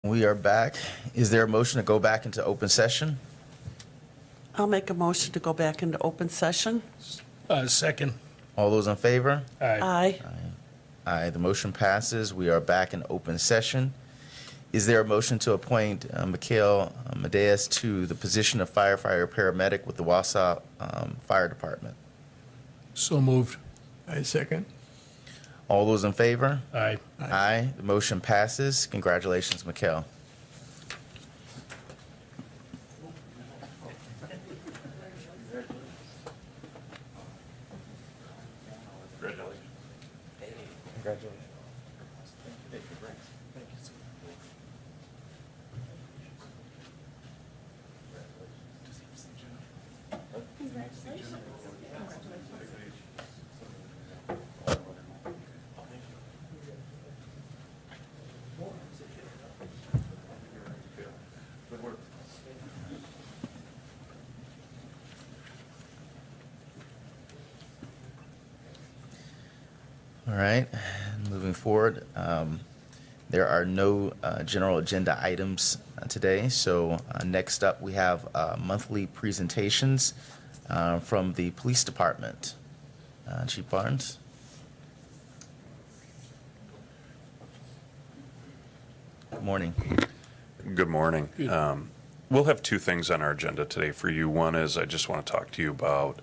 We are back. Is there a motion to go back into open session? I'll make a motion to go back into open session. Second. All those in favor? Aye. Aye. Aye, the motion passes. We are back in open session. Is there a motion to appoint Mikhail Madeas to the position of firefighter paramedic with the Wausau Fire Department? So moved. I second. All those in favor? Aye. Aye. The motion passes. Congratulations, Mikhail. All right, moving forward, there are no general agenda items today. So next up, we have monthly presentations from the police department. Chief Barnes? Good morning. Good morning. We'll have two things on our agenda today for you. One is I just want to talk to you about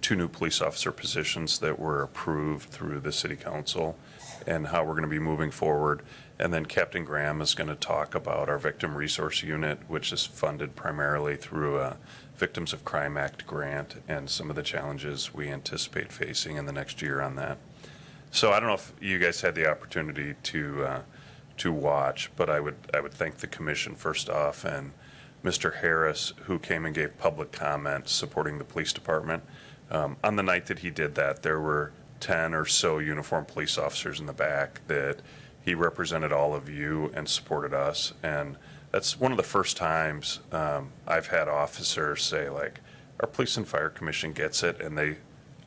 two new police officer positions that were approved through the city council and how we're going to be moving forward. And then Captain Graham is going to talk about our victim resource unit, which is funded primarily through a Victims of Crime Act grant and some of the challenges we anticipate facing in the next year on that. So I don't know if you guys had the opportunity to watch, but I would thank the commission first off and Mr. Harris, who came and gave public comment supporting the police department. On the night that he did that, there were 10 or so uniformed police officers in the back that he represented all of you and supported us. And that's one of the first times I've had officers say, like, our police and fire commission gets it, and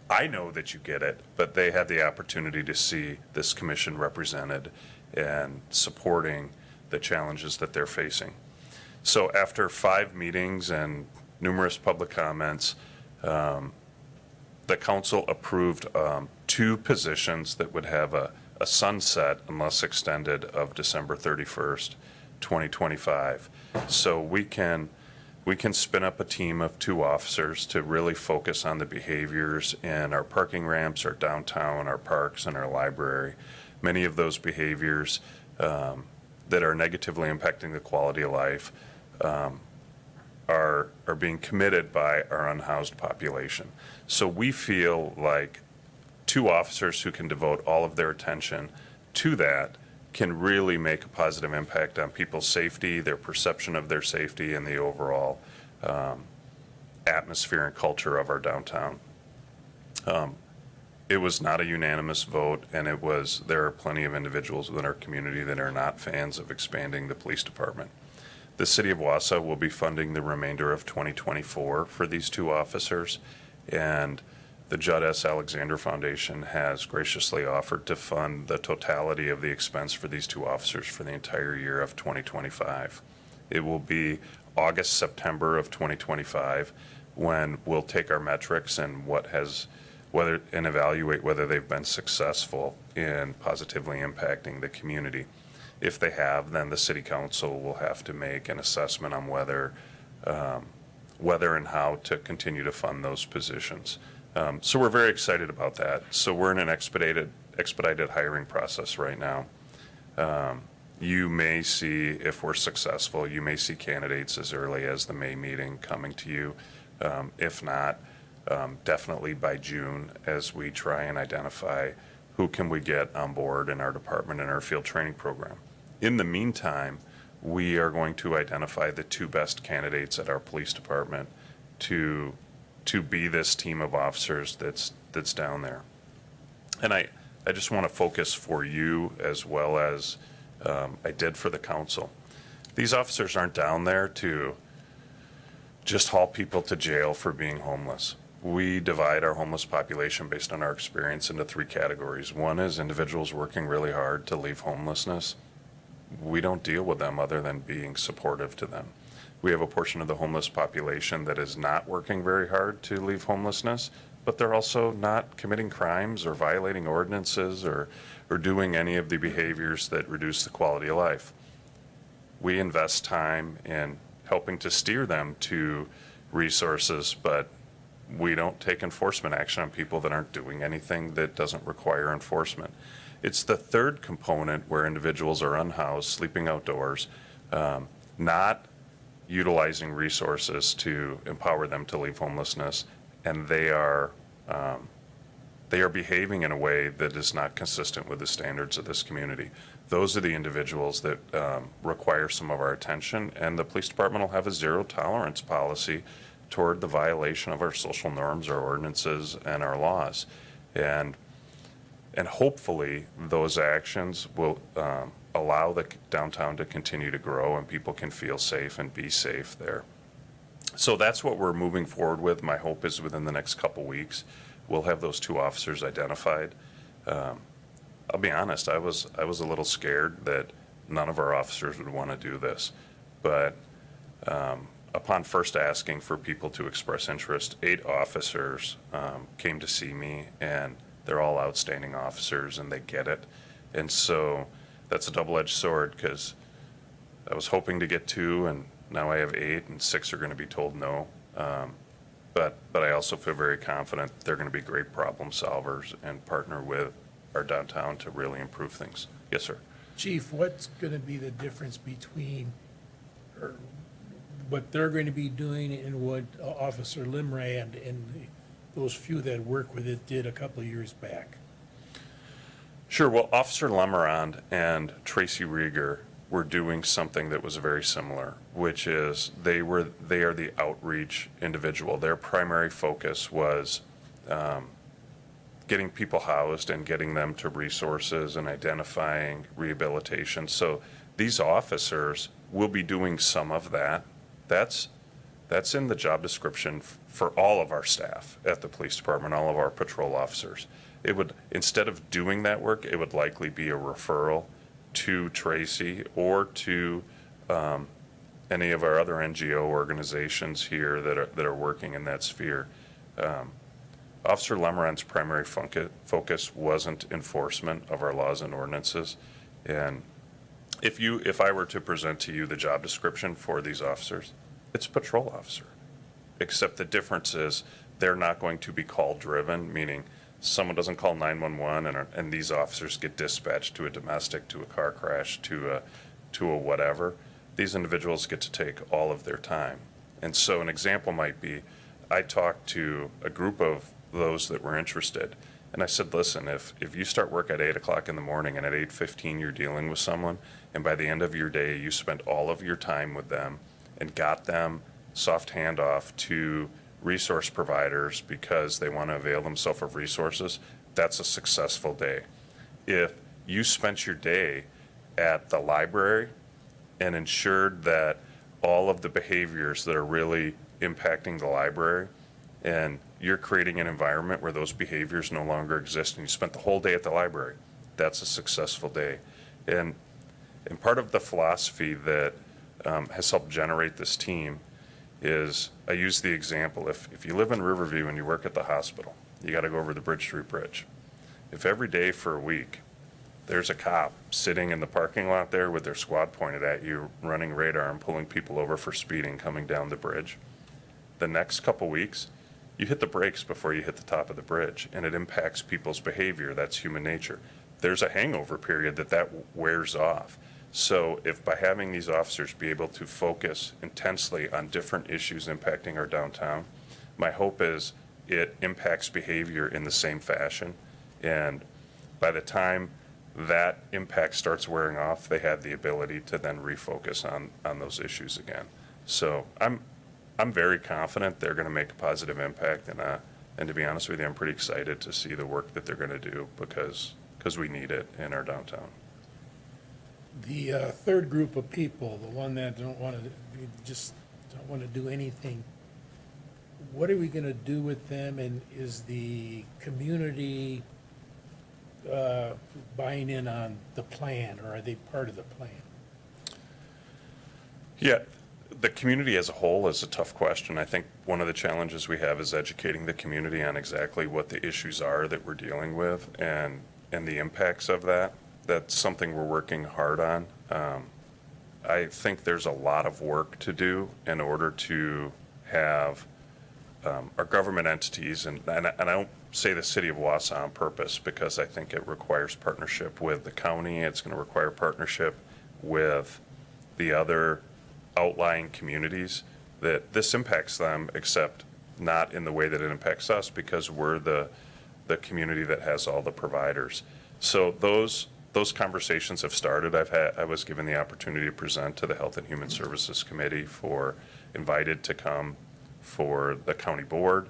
I know that you get it, but they had the opportunity to see this commission represented and supporting the challenges that they're facing. So after 5 meetings and numerous public comments, the council approved 2 positions that would have a sunset unless extended of December 31st, 2025. So we can spin up a team of 2 officers to really focus on the behaviors in our parking ramps, our downtown, our parks, and our library. Many of those behaviors that are negatively impacting the quality of life are being committed by our unhoused population. So we feel like 2 officers who can devote all of their attention to that can really make a positive impact on people's safety, their perception of their safety, and the overall atmosphere and culture of our downtown. It was not a unanimous vote, and there are plenty of individuals within our community that are not fans of expanding the police department. The city of Wausau will be funding the remainder of 2024 for these 2 officers, and the Judd S. Alexander Foundation has graciously offered to fund the totality of the expense for these 2 officers for the entire year of 2025. It will be August, September of 2025 when we'll take our metrics and and evaluate whether they've been successful in positively impacting the community. If they have, then the city council will have to make an assessment on whether and how to continue to fund those positions. So we're very excited about that. So we're in an expedited hiring process right now. You may see, if we're successful, you may see candidates as early as the May meeting coming to you. If not, definitely by June, as we try and identify who can we get on board in our department and our field training program. In the meantime, we are going to identify the 2 best candidates at our police department to be this team of officers that's down there. And I just want to focus for you as well as I did for the council. These officers aren't down there to just haul people to jail for being homeless. We divide our homeless population based on our experience into 3 categories. One is individuals working really hard to leave homelessness. we don't deal with them other than being supportive to them. We have a portion of the homeless population that is not working very hard to leave homelessness, but they're also not committing crimes or violating ordinances or doing any of the behaviors that reduce the quality of life. We invest time in helping to steer them to resources, but we don't take enforcement action on people that aren't doing anything that doesn't require enforcement. It's the third component where individuals are unhoused, sleeping outdoors, not utilizing resources to empower them to leave homelessness, and they are behaving in a way that is not consistent with the standards of this community. Those are the individuals that require some of our attention, and the police department will have a zero tolerance policy toward the violation of our social norms, our ordinances, and our laws. And hopefully those actions will allow the downtown to continue to grow and people can feel safe and be safe there. So that's what we're moving forward with. My hope is within the next couple weeks, we'll have those 2 officers identified. I'll be honest, I was a little scared that none of our officers would want to do this. But upon first asking for people to express interest, 8 officers came to see me, and they're all outstanding officers and they get it. And so that's a double-edged sword, because I was hoping to get 2 and now I have 8 and 6 are going to be told no. But I also feel very confident they're going to be great problem solvers and partner with our downtown to really improve things. Yes, sir. Chief, what's going to be the difference between what they're going to be doing and what Officer Limrand and those few that work with it did a couple of years back? Sure. Well, Officer Lemerand and Tracy Rieger were doing something that was very similar, which is they are the outreach individual. Their primary focus was getting people housed and getting them to resources and identifying rehabilitation. So these officers will be doing some of that. That's in the job description for all of our staff at the police department, all of our patrol officers. It would, instead of doing that work, it would likely be a referral to Tracy or to any of our other NGO organizations here that are working in that sphere. Officer Lemerand's primary focus wasn't enforcement of our laws and ordinances. And if I were to present to you the job description for these officers, it's patrol officer. Except the difference is they're not going to be call driven, meaning someone doesn't call 911 and these officers get dispatched to a domestic, to a car crash, to a whatever. These individuals get to take all of their time. And so an example might be, I talked to a group of those that were interested, and I said, listen, if you start work at 8 o'clock in the morning and at 8:15 you're dealing with someone, and by the end of your day you spent all of your time with them and got them soft handoff to resource providers because they want to avail themselves of resources, that's a successful day. If you spent your day at the library and ensured that all of the behaviors that are really impacting the library, and you're creating an environment where those behaviors no longer exist, and you spent the whole day at the library, that's a successful day. And part of the philosophy that has helped generate this team is, I use the example, if you live in Riverview and you work at the hospital, you got to go over the Bridge Street Bridge. If every day for a week there's a cop sitting in the parking lot there with their squad pointed at you, running radar and pulling people over for speeding coming down the bridge, the next couple weeks you hit the brakes before you hit the top of the bridge, and it impacts people's behavior. That's human nature. There's a hangover period that wears off. So if by having these officers be able to focus intensely on different issues impacting our downtown, my hope is it impacts behavior in the same fashion. And by the time that impact starts wearing off, they have the ability to then refocus on those issues again. So I'm very confident they're going to make a positive impact, and to be honest with you, I'm pretty excited to see the work that they're going to do because we need it in our downtown. The third group of people, the one that don't want to do anything, what are we going to do with them, and is the community buying in on the plan, or are they part of the plan? Yeah, the community as a whole is a tough question. I think one of the challenges we have is educating the community on exactly what the issues are that we're dealing with and the impacts of that. That's something we're working hard on. I think there's a lot of work to do in order to have our government entities, and I don't say the city of Wausau on purpose because I think it requires partnership with the county. It's going to require partnership with the other outlying communities that this impacts them, except not in the way that it impacts us because we're the community that has all the providers. So those conversations have started. I was given the opportunity to present to the Health and Human Services Committee, invited to come for the county board.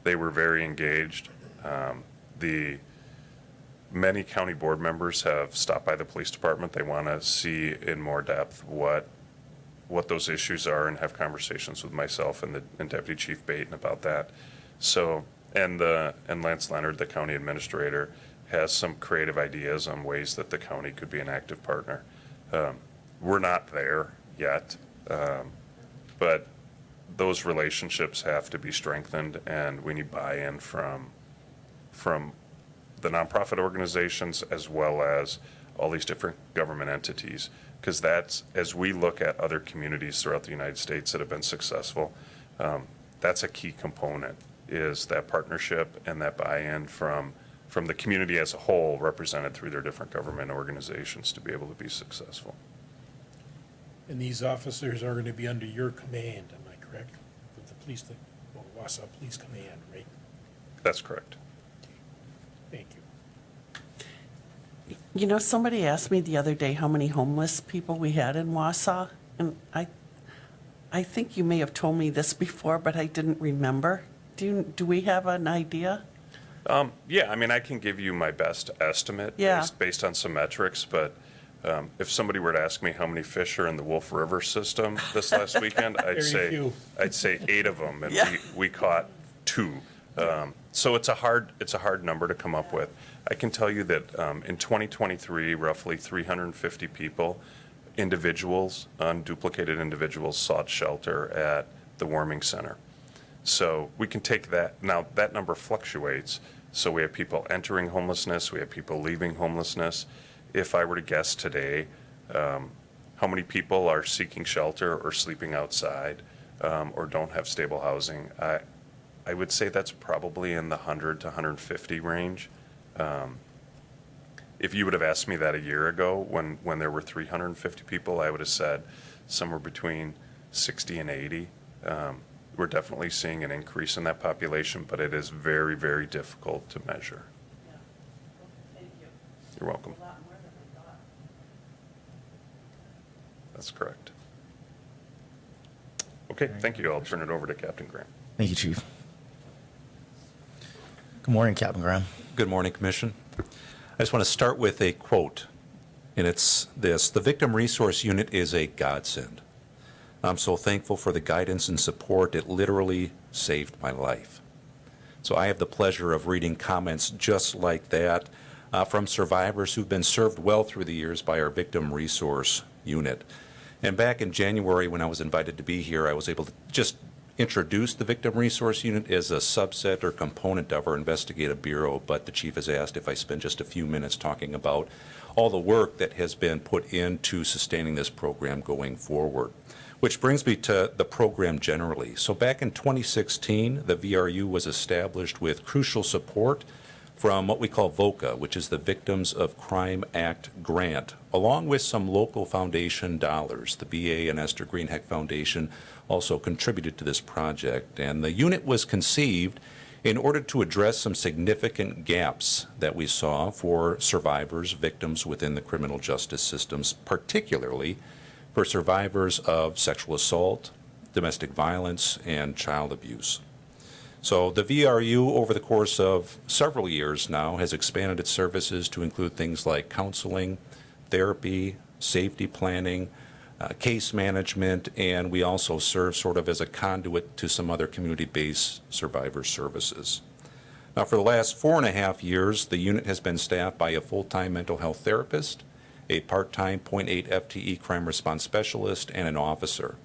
They were very engaged. The many county board members have stopped by the police department. They want to see in more depth what those issues are and have conversations with myself and Deputy Chief Baton about that. So, and Lance Leonard, the county administrator, has some creative ideas on ways that the county could be an active partner. We're not there yet, but those relationships have to be strengthened, and we need buy-in from the nonprofit organizations as well as all these different government entities. Because that's, as we look at other communities throughout the United States that have been successful, that's a key component, is that partnership and that buy-in from the community as a whole, represented through their different government organizations, to be able to be successful. And these officers are going to be under your command, am I correct? With the police, Wausau Police Command, right? That's correct. Thank you. You know, somebody asked me the other day how many homeless people we had in Wausau, and I think you may have told me this before, but I didn't remember. Do we have an idea? Yeah, I mean, I can give you my best estimate based on some metrics, but if somebody were to ask me how many fish are in the Wolf River system this last weekend, I'd say 8 of them, and we caught 2. So it's a hard number to come up with. I can tell you that in 2023, roughly 350 people, unduplicated individuals, sought shelter at the warming center. So we can take that. Now, that number fluctuates. So we have people entering homelessness, we have people leaving homelessness. If I were to guess today, how many people are seeking shelter or sleeping outside or don't have stable housing, I would say that's probably in the 100 to 150 range. If you would have asked me that a year ago when there were 350 people, I would have said somewhere between 60 and 80. We're definitely seeing an increase in that population, but it is very, very difficult to measure. Yeah. Thank you. You're welcome. A lot more than I thought. That's correct. Okay, thank you. I'll turn it over to Captain Grant. Thank you, Chief. Good morning, Captain Graham. Good morning, Commission. I just want to start with a quote, and it's this: "The Victim Resource Unit is a godsend. I'm so thankful for the guidance and support. It literally saved my life." So I have the pleasure of reading comments just like that from survivors who've been served well through the years by our Victim Resource Unit. And back in January, when I was invited to be here, I was able to just introduce the Victim Resource Unit as a subset or component of our investigative bureau, but the chief has asked if I spend just a few minutes talking about all the work that has been put into sustaining this program going forward. Which brings me to the program generally. So back in 2016, the VRU was established with crucial support from what we call VOCA, which is the Victims of Crime Act grant, along with some local foundation dollars. The VA and Esther Greenheck Foundation also contributed to this project. And the unit was conceived in order to address some significant gaps that we saw for survivors, victims within the criminal justice systems, particularly for survivors of sexual assault, domestic violence, and child abuse. So the VRU, over the course of several years now, has expanded its services to include things like counseling, therapy, safety planning, case management, and we also serve sort of as a conduit to some other community-based survivor services. Now, for the last 4.5 years, the unit has been staffed by a full-time mental health therapist a part-time .8 FTE crime response specialist, and an officer.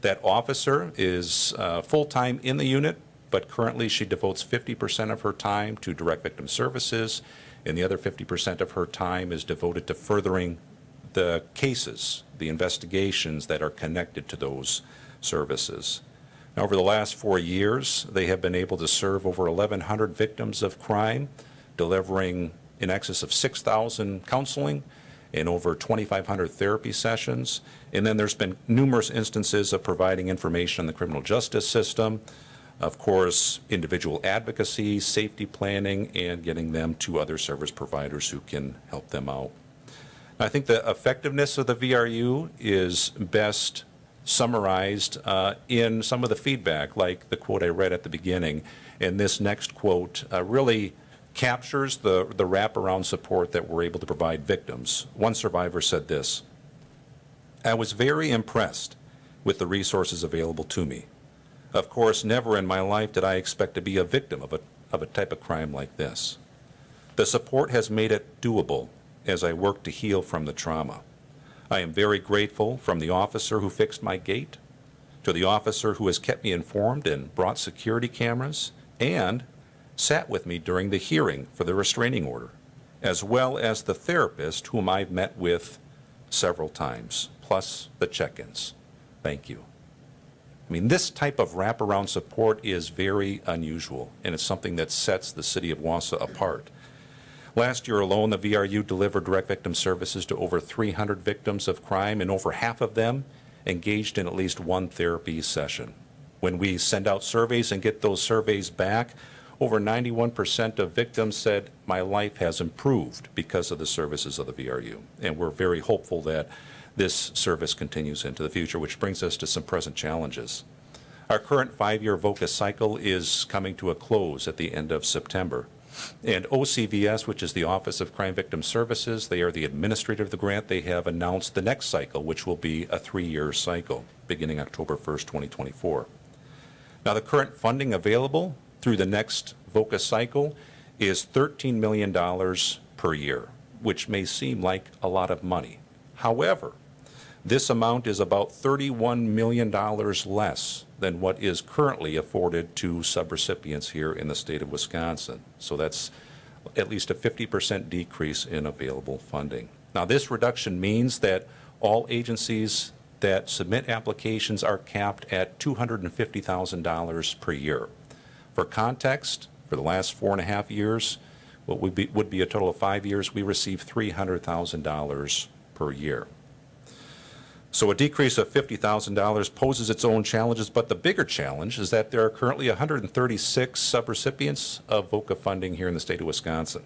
That officer is full-time in the unit, but currently she devotes 50% of her time to direct victim services, and the other 50% of her time is devoted to furthering the cases, the investigations that are connected to those services. Now, over the last 4 years, they have been able to serve over 1,100 victims of crime, delivering in excess of 6,000 counseling and over 2,500 therapy sessions. And then there's been numerous instances of providing information on the criminal justice system, of course, individual advocacy, safety planning, and getting them to other service providers who can help them out. I think the effectiveness of the VRU is best summarized in some of the feedback, like the quote I read at the beginning. And this next quote really captures the wraparound support that we're able to provide victims. One survivor said this: "I was very impressed with the resources available to me. Of course, never in my life did I expect to be a victim of a type of crime like this. The support has made it doable as I work to heal from the trauma. I am very grateful from the officer who fixed my gate, to the officer who has kept me informed and brought security cameras, and sat with me during the hearing for the restraining order, as well as the therapist whom I've met with several times, plus the check-ins. Thank you." I mean, this type of wraparound support is very unusual, and it's something that sets the city of Wausau apart. Last year alone, the VRU delivered direct victim services to over 300 victims of crime, and over half of them engaged in at least one therapy session. When we send out surveys and get those surveys back, over 91% of victims said, "My life has improved because of the services of the VRU." And we're very hopeful that this service continues into the future, which brings us to some present challenges. Our current 5-year VOCA cycle is coming to a close at the end of September. And OCVS, which is the Office of Crime Victim Services, they are the administrator of the grant. They have announced the next cycle, which will be a 3-year cycle, beginning October 1st, 2024. Now, the current funding available through the next VOCA cycle is $13 million per year, which may seem like a lot of money. However, this amount is about $31 million less than what is currently afforded to subrecipients here in the state of Wisconsin. So that's at least a 50% decrease in available funding. Now, this reduction means that all agencies that submit applications are capped at $250,000 per year. For context, for the last 4.5 years, what would be a total of 5 years, we received $300,000 per year. So a decrease of $50,000 poses its own challenges, but the bigger challenge is that there are currently 136 subrecipients of VOCA funding here in the state of Wisconsin.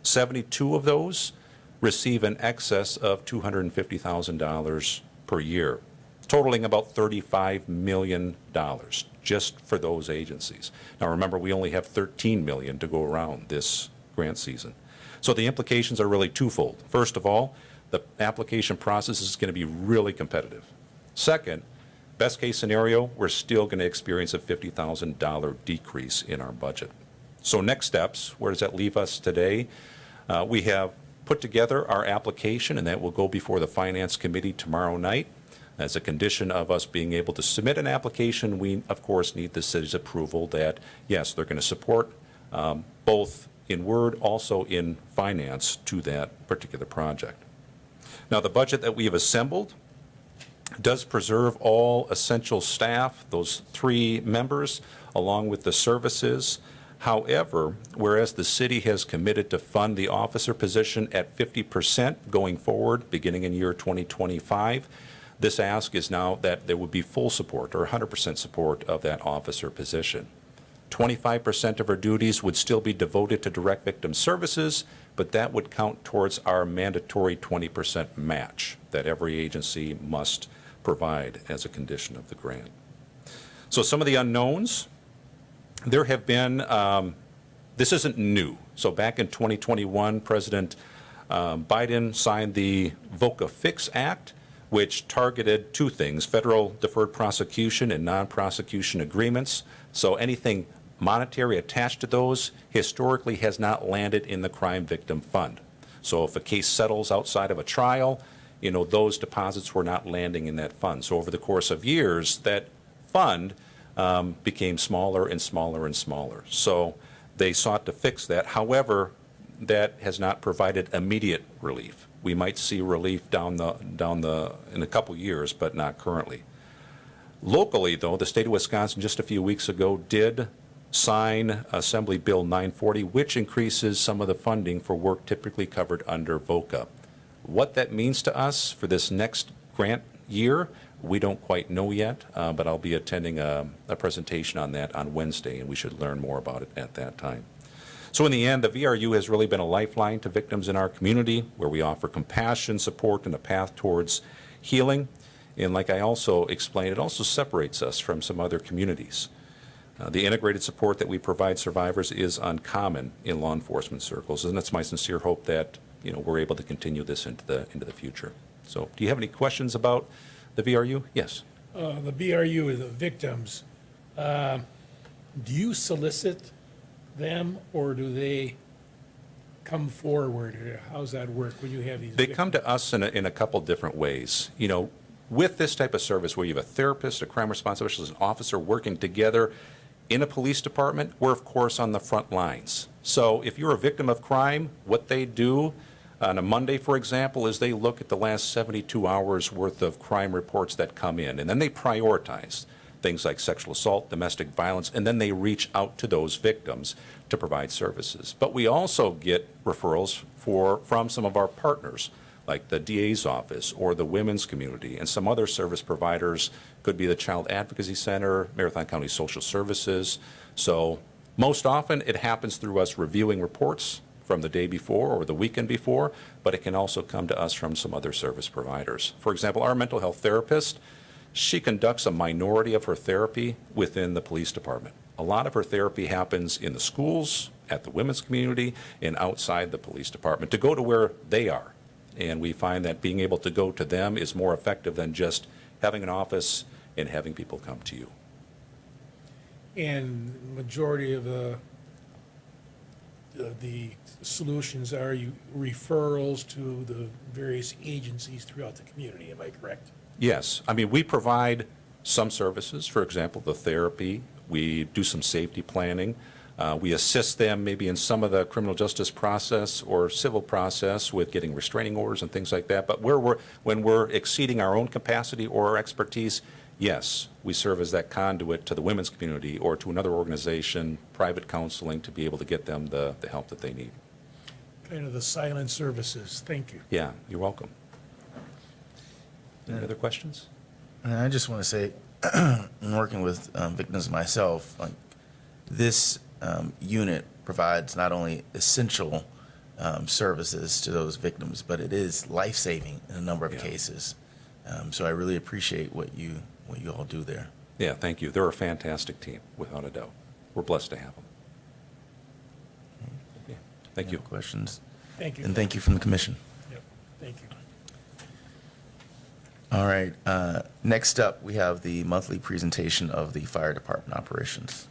72 of those receive in excess of $250,000 per year, totaling about $35 million just for those agencies. Now remember, we only have $13 million to go around this grant season. So the implications are really twofold. First of all, the application process is going to be really competitive. Second, best case scenario, we're still going to experience a $50,000 decrease in our budget. So next steps, where does that leave us today? We have put together our application, and that will go before the Finance Committee tomorrow night. As a condition of us being able to submit an application, we, of course, need the city's approval that, yes, they're going to support both in word, also in finance to that particular project. Now, the budget that we have assembled does preserve all essential staff, those 3 members, along with the services. However, whereas the city has committed to fund the officer position at 50% going forward, beginning in year 2025, this ask is now that there would be full support or 100% support of that officer position. 25% of our duties would still be devoted to direct victim services, but that would count towards our mandatory 20% match that every agency must provide as a condition of the grant. So some of the unknowns, there have been, this isn't new. So back in 2021, President Biden signed the VOCA Fix Act, which targeted 2 things: federal deferred prosecution and non-prosecution agreements. So anything monetary attached to those historically has not landed in the Crime Victim Fund. So if a case settles outside of a trial, those deposits were not landing in that fund. So over the course of years, that fund became smaller and smaller and smaller. So they sought to fix that. However, that has not provided immediate relief. We might see relief in a couple years, but not currently. Locally, though, the state of Wisconsin just a few weeks ago did sign Assembly Bill 940, which increases some of the funding for work typically covered under VOCA. What that means to us for this next grant year, we don't quite know yet, but I'll be attending a presentation on that on Wednesday, and we should learn more about it at that time. So in the end, the VRU has really been a lifeline to victims in our community, where we offer compassion, support, and a path towards healing. And like I also explained, it also separates us from some other communities. The integrated support that we provide survivors is uncommon in law enforcement circles, and it's my sincere hope that we're able to continue this into the future. So, do you have any questions about the VRU? Yes. The BRU, the victims, do you solicit them, or do they come forward? How's that work when you have these They victims? come to us in a couple different ways. With this type of service where you have a therapist, a crime response specialist, an officer working together in a police department, we're of course on the front lines. So if you're a victim of crime, what they do on a Monday, for example, is they look at the last 72 hours worth of crime reports that come in, and then they prioritize things like sexual assault, domestic violence, and then they reach out to those victims to provide services. But we also get referrals from some of our partners, like the DA's office or the women's community, and some other service providers. Could be the Child Advocacy Center, Marathon County Social Services. So most often it happens through us reviewing reports from the day before or the weekend before, but it can also come to us from some other service providers. For example, our mental health therapist, she conducts a minority of her therapy within the police department. A lot of her therapy happens in the schools, at the women's community, and outside the police department to go to where they are. And we find that being able to go to them is more effective than just having an office and having people come to you. And majority of the solutions are you referrals to the various agencies throughout the community, am I correct? Yes. I mean, we provide some services, for example, the therapy. We do some safety planning. We assist them maybe in some of the criminal justice process or civil process with getting restraining orders and things like that. But when we're exceeding our own capacity or our expertise, yes, we serve as that conduit to the women's community or to another organization, private counseling, to be able to get them the help that they need. Kind of the silent services. Thank you. Yeah, you're welcome. Any other questions? And I just want to say, in working with victims myself, like this unit provides not only essential services to those victims, but it is life-saving in a number of cases. So I really appreciate what you all do there. Yeah, thank you. They're a fantastic team, without a doubt. We're blessed to have them. Yeah, thank you. Any questions? Thank you. And thank you from the commission. Yep. Thank you. All right. Next up, we have the monthly presentation of the fire department operations.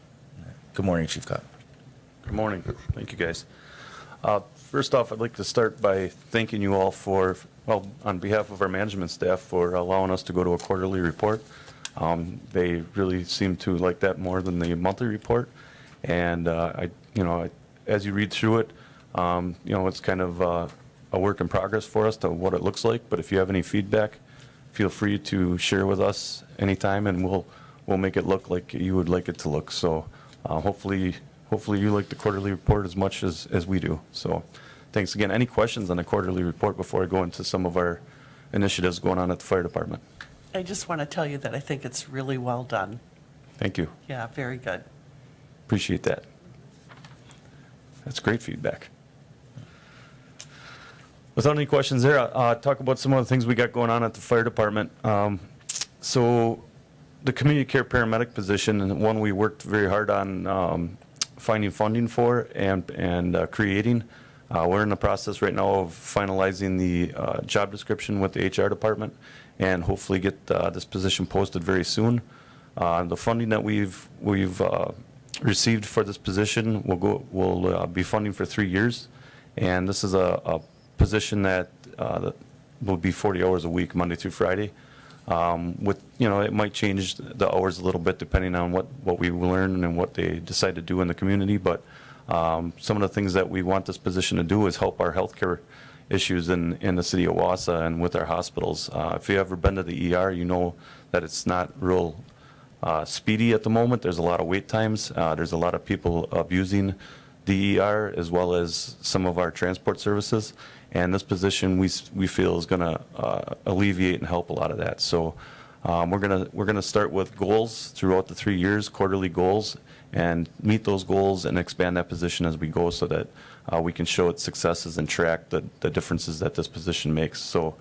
Good morning, Chief Cott. Good morning. Thank you, guys. First off, I'd like to start by thanking you all on behalf of our management staff, for allowing us to go to a quarterly report. They really seem to like that more than the monthly report. And as you read through it, it's kind of a work in progress for us to what it looks like. But if you have any feedback, feel free to share with us anytime, and we'll make it look like you would like it to look. So hopefully you like the quarterly report as much as we do. So thanks again. Any questions on the quarterly report before I go into some of our initiatives going on at the fire department? I just want to tell you that I think it's really well done. Thank you. Yeah, very good. Appreciate that. That's great feedback. Without any questions there, talk about some of the things we got going on at the fire department. So the community care paramedic position, and one we worked very hard on finding funding for and creating. We're in the process right now of finalizing the job description with the HR department, and hopefully get this position posted very soon. The funding that we've received for this position will be funding for 3 years, and this is a position that will be 40 hours a week, Monday through Friday. With, it might change the hours a little bit depending on what we learn and what they decide to do in the community. But some of the things that we want this position to do is help our healthcare issues in the city of Wausau and with our hospitals. If you've ever been to the ER, you know that it's not real speedy at the moment. There's a lot of wait times. There's a lot of people abusing the ER as well as some of our transport services. And this position we feel is going to alleviate and help a lot of that. So we're gonna start with goals throughout the 3 years, quarterly goals, and meet those goals and expand that position as we go, so that we can show its successes and track the differences that this position makes. So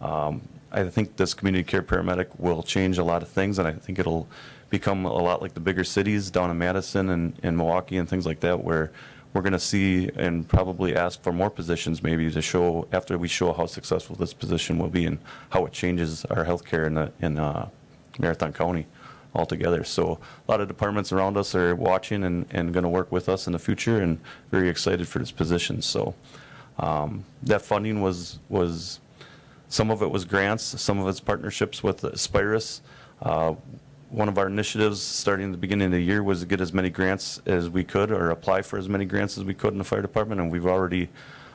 I think this community care paramedic will change a lot of things, and I think it'll become a lot like the bigger cities down in Madison and Milwaukee and things like that, where we're going to see and probably ask for more positions maybe to show, after we show how successful this position will be and how it changes our healthcare in Marathon County altogether. So a lot of departments around us are watching and going to work with us in the future, and very excited for this position. So that funding was some of it was grants, some of it's partnerships with Spirus. One of our initiatives starting at the beginning of the year was to get as many grants as we could, or apply for as many grants as we could in the fire department, and we've already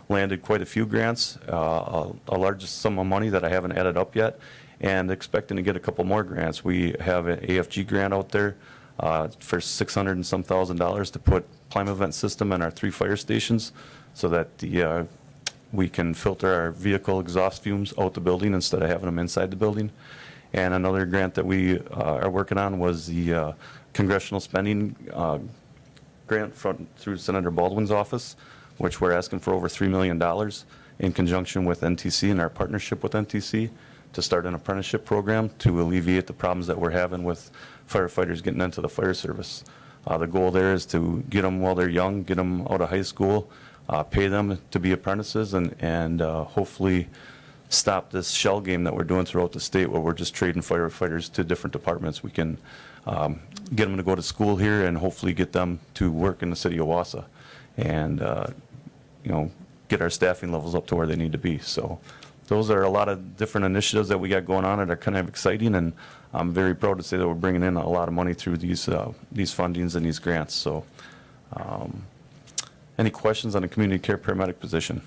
landed quite a few grants, a large sum of money that I haven't added up yet, and expecting to get a couple more grants. We have an AFG grant out there for $600 and some thousand to put climate vent system in our 3 fire stations, so that we can filter our vehicle exhaust fumes out the building instead of having them inside the building. And another grant that we are working on was the congressional spending grant through Senator Baldwin's office, which we're asking for over $3 million in conjunction with NTC and our partnership with NTC to start an apprenticeship program to alleviate the problems that we're having with firefighters getting into the fire service. The goal there is to get them while they're young, get them out of high school, pay them to be apprentices, and hopefully stop this shell game that we're doing throughout the state, where we're just trading firefighters to different departments. We can get them to go to school here and hopefully get them to work in the city of Wausau, and get our staffing levels up to where they need to be. So those are a lot of different initiatives that we got going on that are kind of exciting, and I'm very proud to say that we're bringing in a lot of money through these fundings and these grants. So any questions on the community care paramedic position?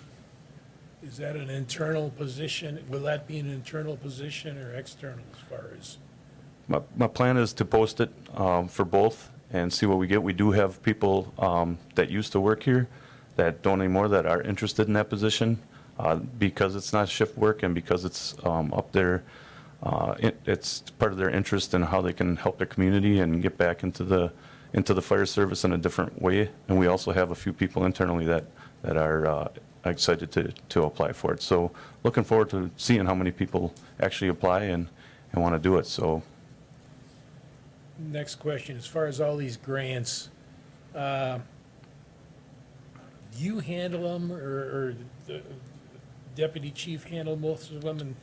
Is that an internal position? Will that be an internal position or external as far as? My plan is to post it for both and see what we get. We do have people that used to work here that don't anymore, that are interested in that position because it's not shift work and because it's up there. It's part of their interest in how they can help their community and get back into the fire service in a different way. And we also have a few people internally that are excited to apply for it. So looking forward to seeing how many people actually apply and want to do it. So Next question, as far as all these grants, do you handle them, or the deputy chief handle most of them? And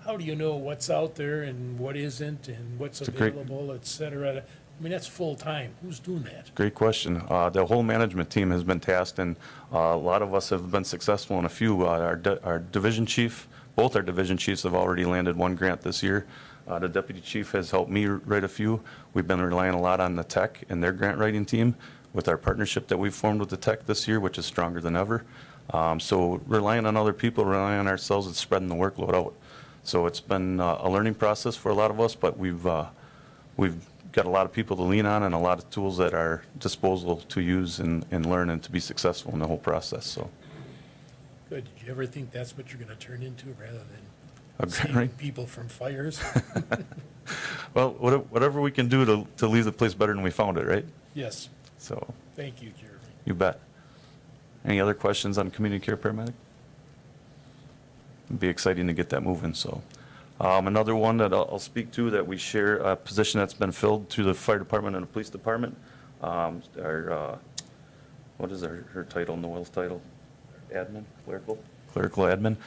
how do you know what's out there and what isn't, and what's available, et cetera? I mean, that's full-time. Who's doing that? great question. The whole management team has been tasked, and a lot of us have been successful in a few. Our division chief, both our division chiefs have already landed one grant this year. The deputy chief has helped me write a few. We've been relying a lot on the tech and their grant writing team with our partnership that we've formed with the tech this year, which is stronger than ever. So relying on other people, relying on ourselves, it's spreading the workload out. So it's been a learning process for a lot of us, but we've got a lot of people to lean on and a lot of tools at our disposal to use and learn and to be successful in the whole process. So, Good. Did you ever think that's what you're going to turn into, rather than Okay, saving right. people from fires? Well, whatever we can do to leave the place better than we found it, right? Yes. So, Thank you, Jeremy. you bet. Any other questions on community care paramedic? It'd be exciting to get that moving. So, another one that I'll speak to that we share, a position that's been filled through the fire department and the police department. What is her title, Noel's title? Admin, clerical admin.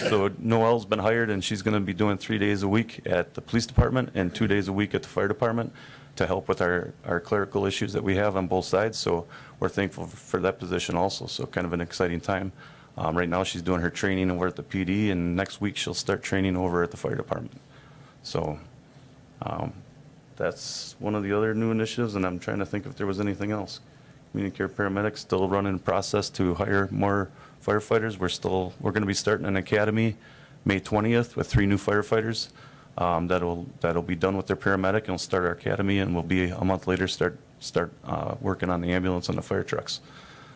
So Noelle's been hired, and she's going to be doing 3 days a week at the police department and 2 days a week at the fire department to help with our clerical issues that we have on both sides. So we're thankful for that position also. So kind of an exciting time. Right now, she's doing her training over at the PD, and next week she'll start training over at the fire department. So that's one of the other new initiatives, and I'm trying to think if there was anything else. Community care paramedics still running process to hire more firefighters. We're going to be starting an academy May 20th with 3 new firefighters. That'll be done with their paramedic, and we'll start our academy, and we'll be a month later start working on the ambulance and the fire trucks.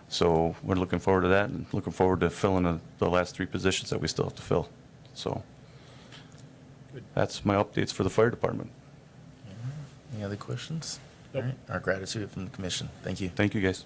So we're looking forward to that, and looking forward to filling the last 3 positions that we still have to fill. So that's my updates for the fire department. Any other questions? Nope. All right. Our gratitude from the commission. Thank you. Thank you, guys.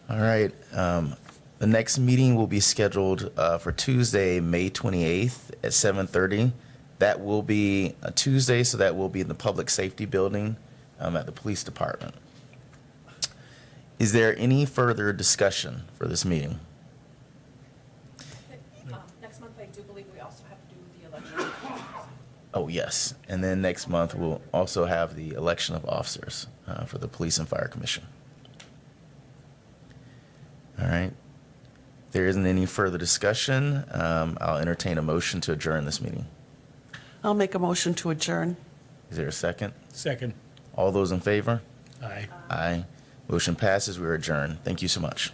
All right. The next meeting will be scheduled for Tuesday, May 28th at 7:30. That will be a Tuesday, so that will be in the Public Safety Building at the Police Department. Is there any further discussion for this meeting? Next month, I do believe we also have to do the election. Oh, yes. And then next month, we'll also have the election of officers for the Police and Fire Commission. All right. If there isn't any further discussion, I'll entertain a motion to adjourn this meeting. I'll make a motion to adjourn. Is there a second? Second. All those in favor? Aye. Aye. Motion passes. We're adjourned. Thank you so much.